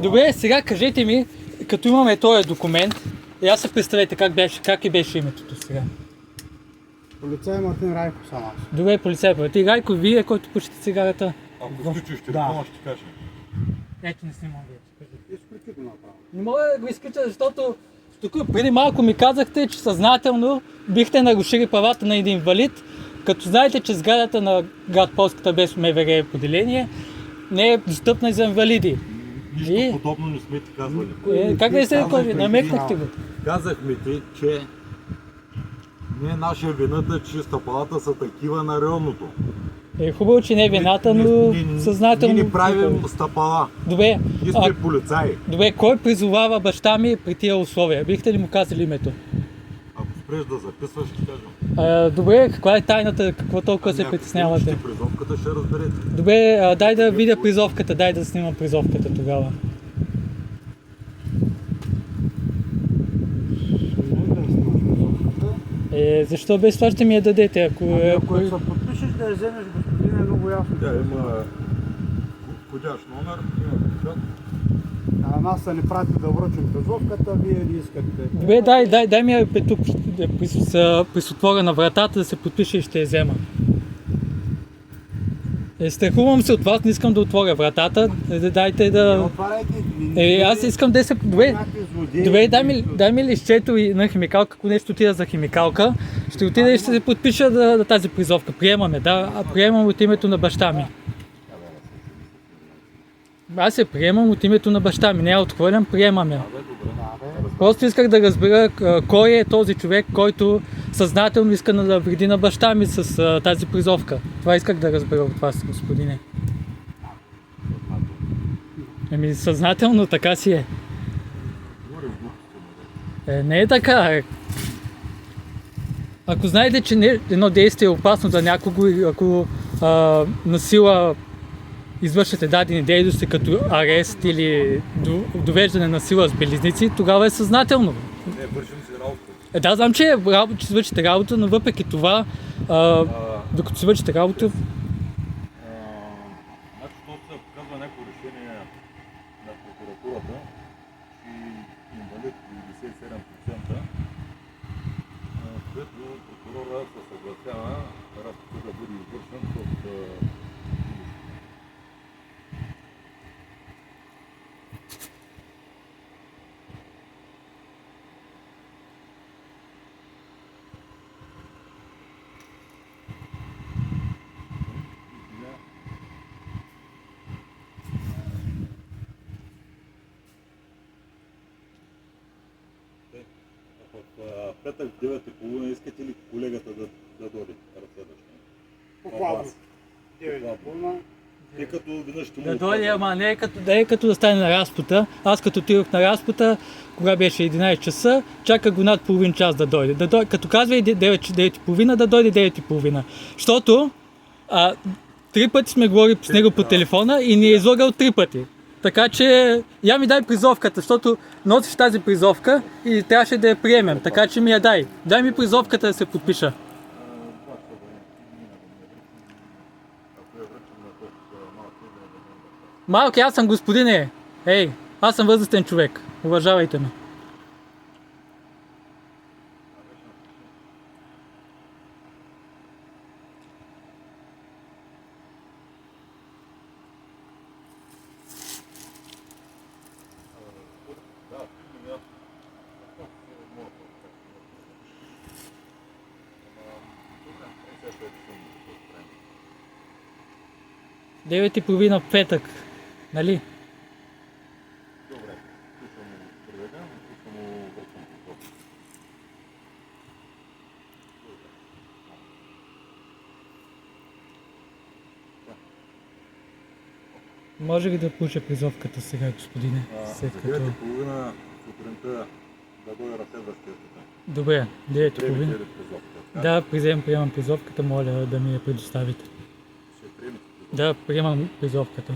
Добре, сега кажете ми, като имаме този документ, и аз се представете как беше името сега. Полицай Мартин Райко само. Добре, полицай. Ти Райко, вие, който пушите цигарата? Ако изключиш телефона, ще ти кажа. Ето не снимам вече. Изключи го направо. Не мога да го изключа, защото тук преди малко ми казахте, че съзнателно бихте нарушили правата на един инвалид, като знаете, че сградата на град Полската без МВР поделение не е достъпна за инвалиди. Нищо подобно не сме ти казвали. Как не се казвали? Намекнахте го. Казахме ти, че не е наша вината, че стъпалата са такива на районното. Хубаво, че не е вината, но съзнателно... Ние не правим стъпала. Добре. Ние сме полицаи. Добре, кой призовава баща ми при тия условия? Бихте ли му казали името? Ако спреш да записваш, ще кажем. Добре, каква е тайната? Какво толкова се притеснявате? Ако призовката, ще разберете. Добре, дай да видя призовката, дай да снимам призовката тогава. Защо без това ще ми я дадете? Ако се подпишеш да я вземеш, господин, е много ясно. Тя има входящ номер, има печат. А нас са ни прати да връчим призовката, вие не искате. Добре, дай ми я тук при отвора на вратата да се подпише и ще я взема. Страхувам се от вас, не искам да отворя вратата. Дайте да... Аз искам да се... Добре, дай ми листчето на химикалка, ако нещо отида за химикалка. Ще отида и ще се подпиша да тази призовка. Приемаме, да. Приемам от името на баща ми. Аз се приемам от името на баща ми. Не я отхвърлям, приемаме. Просто исках да разбера кой е този човек, който съзнателно иска да вреди на баща ми с тази призовка. Това исках да разбера от вас, господине. Съзнателно така си е. Не е така. Ако знаете, че едно действие е опасно за някого и ако насила извършвате дадени дейности като арест или довеждане на сила с белезници, тогава е съзнателно. Не, вършим си работа. Да, знам, че си вършите работа, но въпреки това, докато си вършите работа... Значи, то се показва някакво решение на прокуратурата, че инвалид 97%, което прокурора се съгласява разпита да бъде извършен от в петък в 9:30 искате ли колегата да дойде разследващия? Буквално. 9:30. Тъй като веднъж ще му... Да дойде, ама не е като да стане на разпута. Аз като отидох на разпута, кога беше 11 часа, чаках го над половин час да дойде. Като казва 9:30, да дойде 9:30. Защото 3 пъти сме говорили с него по телефона и ни е излагал 3 пъти. Така че я ми дай призовката, защото носиш тази призовка и трябваше да я приемем. Така че ми я дай. Дай ми призовката да се подпиша. Малки, аз съм господине. Аз съм възрастен човек. Уважавайте ме. Девет и половина в петък, нали? Добре, тук съм му приведен, тук съм му връчен призовка. Може ли да получа призовката сега, господине? За 9:30 сутринта да дойде разследващия тук. Добре, 9:30. Да, приемам призовката, моля да ми я предоставите. ще приемете. Да, приемам призовката.